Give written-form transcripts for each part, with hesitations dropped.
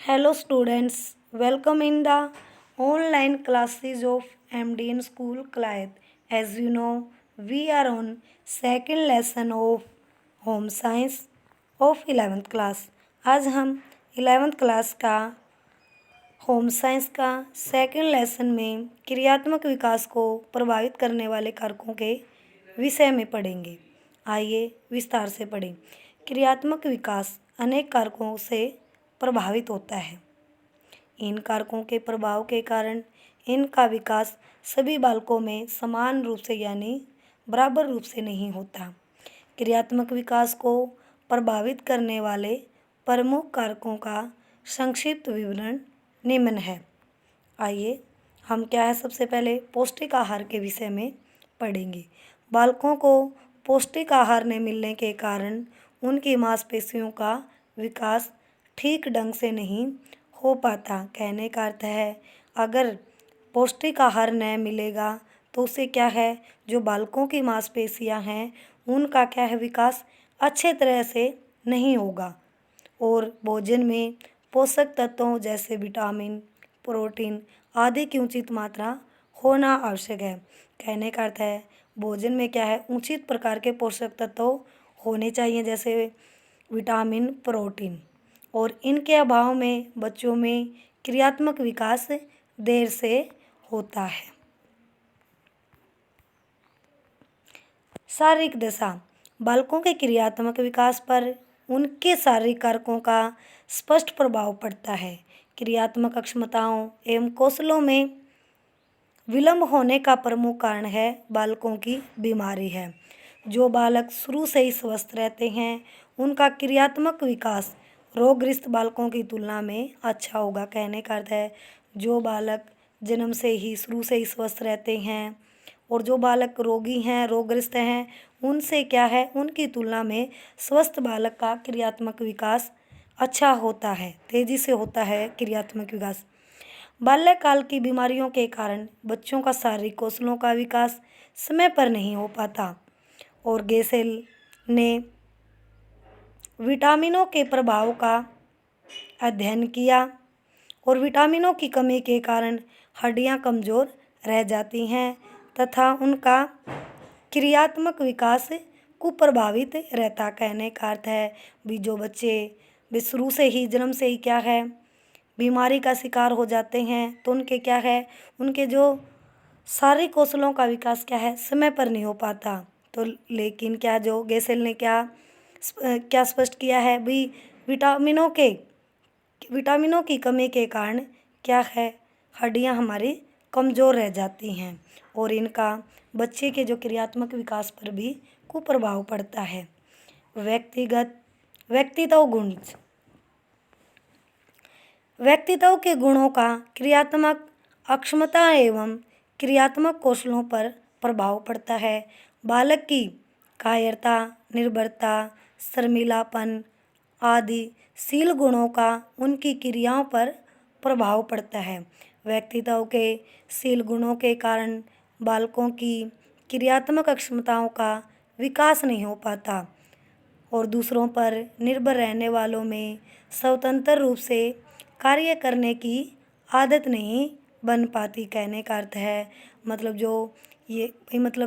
Hello students, welcome in the online classes of MDN School Clyde. As you know, we are on second lesson of Home Science of 11th class. आज हम 11th class का home science का second lesson में क्रियात्मक विकास को प्रभावित करने वाले कारकों के विषय में पढ़ेंगे। आइए विस्तार से पढ़ें। क्रियात्मक विकास अनेक कारकों से प्रभावित होता है। इन कारकों के प्रभाव के कारण इनका विकास सभी बालकों में समान रूप से यानी बराबर रूप से नहीं होता। क्रियात्मक विकास को प्रभावित करने वाले प्रमुख कारकों का संक्षिप्त विवरण निम्न है। आइए हम क्या है सबसे पहले पौष्टिक आहार के विषय में पढ़ेंगे। बालकों को पौष्टिक आहार न मिलने के कारण उनकी मांसपेशियों का विकास ठीक ढंग से नहीं हो पाता। कहने का अर्थ है अगर पौष्टिक आहार न मिलेगा तो उससे क्या है जो बालकों की मांसपेशियां हैं उनका क्या है विकास अच्छे तरह से नहीं होगा और भोजन में पोषक तत्वों जैसे विटामिन, प्रोटीन आदि की उचित मात्रा होना आवश्यक है। कहने का अर्थ है भोजन में क्या है उचित प्रकार के पोषक तत्व होने चाहिए जैसे विटामिन, प्रोटीन और इनके अभाव में बच्चों में क्रियात्मक विकास देर से होता है। शारीरिक दशा बालकों के क्रियात्मक विकास पर उनके शारीरिक कारकों का स्पष्ट प्रभाव पड़ता है। क्रियात्मक अक्षमताओं एवं कौशलों में विलंब होने का प्रमुख कारण है बालकों की बीमारी है। जो बालक शुरू से ही स्वस्थ रहते हैं उनका क्रियात्मक विकास रोगग्रस्त बालकों की तुलना में अच्छा होगा। कहने का अर्थ है जो बालक जन्म से ही शुरू से ही स्वस्थ रहते हैं और जो बालक रोगी हैं रोगग्रस्त हैं उनसे क्या है उनकी तुलना में स्वस्थ बालक का क्रियात्मक विकास अच्छा होता है, तेजी से होता है क्रियात्मक विकास। बाल्यकाल की बीमारियों के कारण बच्चों का शारीरिक कौशलों का विकास समय पर नहीं हो पाता और गेसेल ने विटामिनों के प्रभाव का अध्ययन किया और विटामिनों की कमी के कारण हड्डियां कमज़ोर रह जाती हैं तथा उनका क्रियात्मक विकास कुप्रभावित रहता। कहने का अर्थ है भी जो बच्चे वे शुरू से ही जन्म से ही क्या है बीमारी का शिकार हो जाते हैं तो उनके क्या है उनके जो शारीरिक कौशलों का विकास क्या है समय पर नहीं हो पाता। तो लेकिन क्या जो गेसेल ने क्या स्पष्ट किया है भी विटामिनों की कमी के कारण क्या है हड्डियां हमारी कमज़ोर रह जाती हैं और इनका बच्चे के जो क्रियात्मक विकास पर भी कुप्रभाव पड़ता है। व्यक्तित्व गुण व्यक्तित्व के गुणों का क्रियात्मक अक्षमता एवं क्रियात्मक कौशलों पर प्रभाव पड़ता है। बालक की कायरता, निर्भरता, शर्मीलापन आदि शील गुणों का उनकी क्रियाओं पर प्रभाव पड़ता है। व्यक्तित्व के शील गुणों के कारण बालकों की क्रियात्मक अक्षमताओं का विकास नहीं हो पाता और दूसरों पर निर्भर रहने वालों में स्वतंत्र रूप से कार्य करने की आदत नहीं बन पाती। कहने का अर्थ है मतलब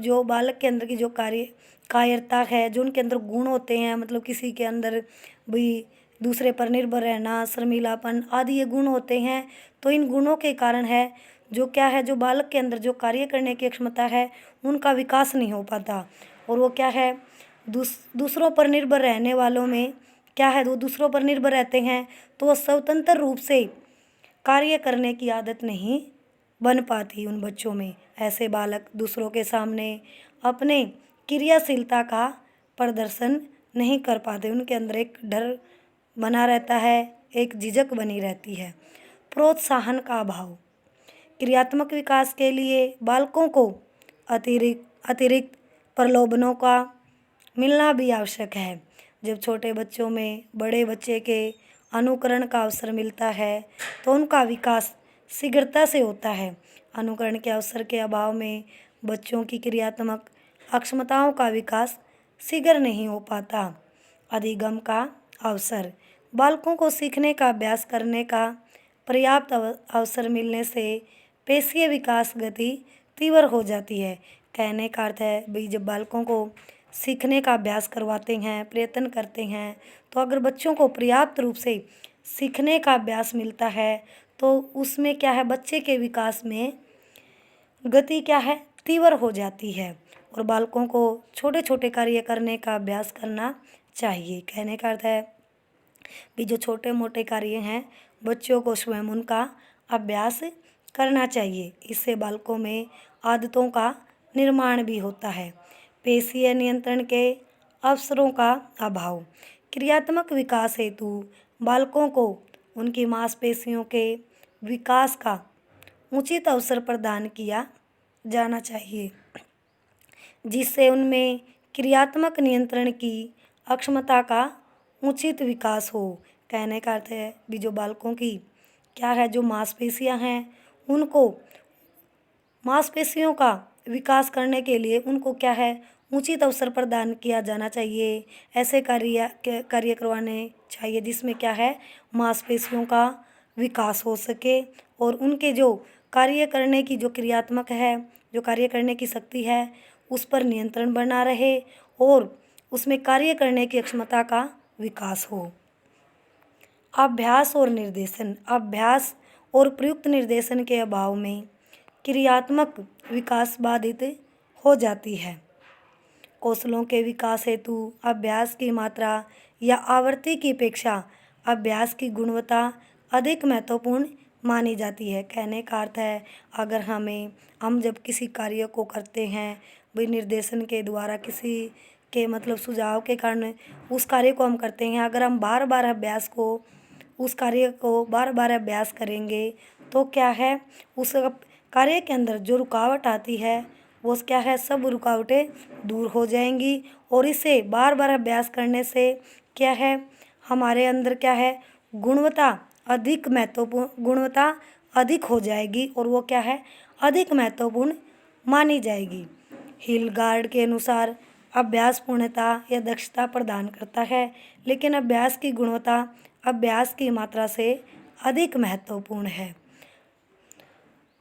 जो बालक के अंदर की जो कायरता है जो उनके अंदर गुण होते हैं मतलब किसी के अंदर भी दूसरे पर निर्भर रहना, शर्मीलापन आदि ये गुण होते हैं तो इन गुणों के कारण है जो क्या है जो बालक के अंदर जो कार्य करने की क्षमता है उनका विकास नहीं हो पाता और वो क्या है दूसरों पर निर्भर रहने वालों में क्या है वो दूसरों पर निर्भर रहते हैं तो वो स्वतंत्र रूप से कार्य करने की आदत नहीं बन पाती उन बच्चों में। ऐसे बालक दूसरों के सामने अपने क्रियाशीलता का प्रदर्शन नहीं कर पाते, उनके अंदर एक डर बना रहता है, एक झिझक बनी रहती है। प्रोत्साहन का अभाव क्रियात्मक विकास के लिए बालकों को अतिरिक्त प्रलोभनों का मिलना भी आवश्यक है। जब छोटे बच्चों में बड़े बच्चे के अनुकरण का अवसर मिलता है तो उनका विकास शीघ्रता से होता है। अनुकरण के अवसर के अभाव में बच्चों की क्रियात्मक अक्षमताओं का विकास शीघ्र नहीं हो पाता। अधिगम का अवसर बालकों को सीखने का अभ्यास करने का पर्याप्त अवसर मिलने से पेशीय विकास गति तीव्र हो जाती है। कहने का अर्थ है भाई, जब बालकों को सीखने का अभ्यास करवाते हैं, प्रयत्न करते हैं, तो अगर बच्चों को पर्याप्त रूप से सीखने का अभ्यास मिलता है तो उसमें क्या है, बच्चे के विकास में गति क्या है, तीव्र हो जाती है। और बालकों को छोटे छोटे कार्य करने का अभ्यास करना चाहिए। कहने का अर्थ है कि जो छोटे मोटे कार्य हैं, बच्चों को स्वयं उनका अभ्यास करना चाहिए। इससे बालकों में आदतों का निर्माण भी होता है। पेशीय नियंत्रण के अवसरों का अभाव। क्रियात्मक विकास हेतु बालकों को उनकी मांसपेशियों के विकास का उचित अवसर प्रदान किया जाना चाहिए, जिससे उनमें क्रियात्मक नियंत्रण की अक्षमता का उचित विकास हो। कहने का अर्थ है भी जो बालकों की क्या है, जो मांसपेशियां हैं, उनको मांसपेशियों का विकास करने के लिए उनको क्या है, उचित अवसर प्रदान किया जाना चाहिए। ऐसे कार्य करवाने चाहिए जिसमें क्या है, मांसपेशियों का विकास हो सके और उनके जो कार्य करने की जो क्रियात्मक है, जो कार्य करने की शक्ति है, उस पर नियंत्रण बना रहे और उसमें कार्य करने की क्षमता का विकास हो। अभ्यास और निर्देशन। अभ्यास और प्रयुक्त निर्देशन के अभाव में क्रियात्मक विकास बाधित हो जाती है। कौशलों के विकास हेतु अभ्यास की मात्रा या आवृत्ति की अपेक्षा अभ्यास की गुणवत्ता अधिक महत्वपूर्ण मानी जाती है। कहने का अर्थ है, अगर हम जब किसी कार्य को करते हैं, भाई निर्देशन के द्वारा किसी के मतलब सुझाव के कारण उस कार्य को हम करते हैं, अगर हम बार बार उस कार्य को बार बार अभ्यास करेंगे तो क्या है, उस कार्य के अंदर जो रुकावट आती है वो क्या है, सब रुकावटें दूर हो जाएंगी। और इसे बार बार अभ्यास करने से क्या है, हमारे अंदर क्या है, गुणवत्ता अधिक हो जाएगी और वो क्या है, अधिक महत्वपूर्ण मानी जाएगी। हिलगार्ड के अनुसार अभ्यास पूर्णता या दक्षता प्रदान करता है, लेकिन अभ्यास की गुणवत्ता अभ्यास की मात्रा से अधिक महत्वपूर्ण है।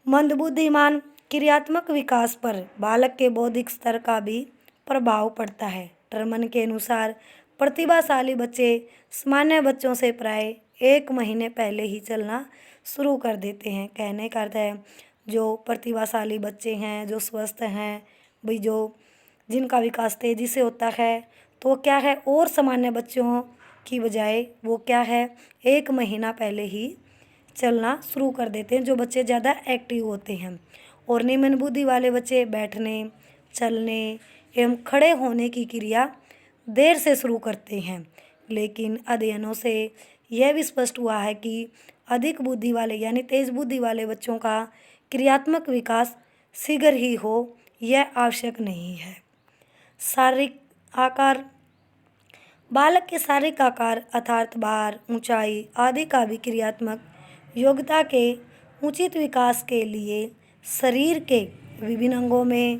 मंदबुद्धिमान। क्रियात्मक विकास पर बालक के बौद्धिक स्तर का भी प्रभाव पड़ता है। टर्मन के अनुसार प्रतिभाशाली बच्चे सामान्य बच्चों से प्राय 1 महीने पहले ही चलना शुरू कर देते हैं। कहने का अर्थ है, जो प्रतिभाशाली बच्चे हैं, जो स्वस्थ हैं, भाई जो जिनका विकास तेज़ी से होता है, तो क्या है, और सामान्य बच्चों की बजाय वो क्या है, 1 महीना पहले ही चलना शुरू कर देते हैं, जो बच्चे ज़्यादा एक्टिव होते हैं। और निम्न बुद्धि वाले बच्चे बैठने, चलने एवं खड़े होने की क्रिया देर से शुरू करते हैं। लेकिन अध्ययनों से यह भी स्पष्ट हुआ है कि अधिक बुद्धि वाले यानी तेज बुद्धि वाले बच्चों का क्रियात्मक विकास शीघ्र ही हो, यह आवश्यक नहीं है। शारीरिक आकार। बालक के शारीरिक आकार अर्थात भार, ऊंचाई आदि का भी क्रियात्मक योग्यता के उचित विकास के लिए शरीर के विभिन्न अंगों में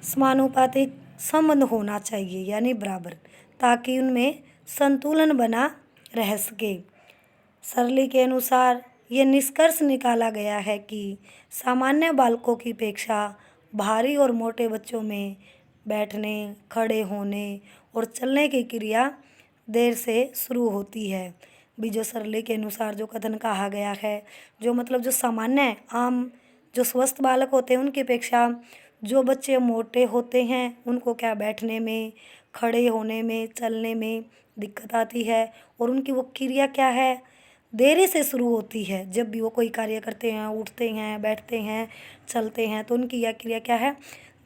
समानुपातिक संबंध होना चाहिए यानी बराबर, ताकि उनमें संतुलन बना रह सके। सरली के अनुसार यह निष्कर्ष निकाला गया है कि सामान्य बालकों की अपेक्षा भारी और मोटे बच्चों में बैठने, खड़े होने और चलने की क्रिया देर से शुरू होती है। बीजो सरली के अनुसार जो कथन कहा गया है, जो मतलब जो सामान्य आम जो स्वस्थ बालक होते हैं उनकी अपेक्षा जो बच्चे मोटे होते हैं उनको क्या बैठने में, खड़े होने में, चलने में दिक्कत आती है और उनकी वो क्रिया क्या है, देरी से शुरू होती है। जब भी वो कोई कार्य करते हैं, उठते हैं, बैठते हैं, चलते हैं, तो उनकी यह क्रिया क्या है,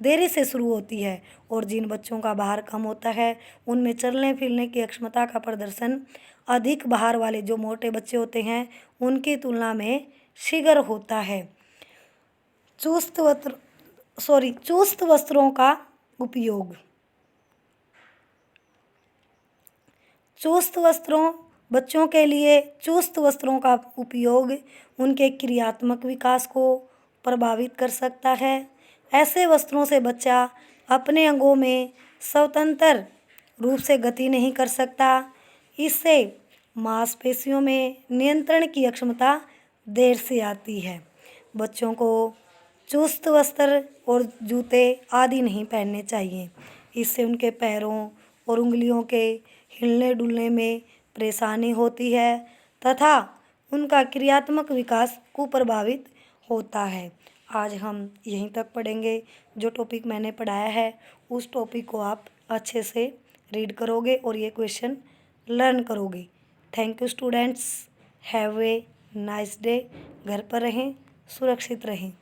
देरी से शुरू होती है। और जिन बच्चों का भार कम होता है उनमें चलने फिरने की क्षमता का प्रदर्शन अधिक भार वाले जो मोटे बच्चे होते हैं उनकी तुलना में शीघ्र होता है। चुस्त वस्त्रों का उपयोग। बच्चों के लिए चुस्त वस्त्रों का उपयोग उनके क्रियात्मक विकास को प्रभावित कर सकता है। ऐसे वस्त्रों से बच्चा अपने अंगों में स्वतंत्र रूप से गति नहीं कर सकता। इससे मांसपेशियों में नियंत्रण की अक्षमता देर से आती है। बच्चों को चुस्त वस्त्र और जूते आदि नहीं पहनने चाहिए। इससे उनके पैरों और उंगलियों के हिलने डुलने में परेशानी होती है तथा उनका क्रियात्मक विकास कुप्रभावित होता है। आज हम यहीं तक पढ़ेंगे। जो टॉपिक मैंने पढ़ाया है उस टॉपिक को आप अच्छे से रीड करोगे और ये क्वेश्चन लर्न करोगे। Thank you students, have a nice day. घर पर रहें, सुरक्षित रहें।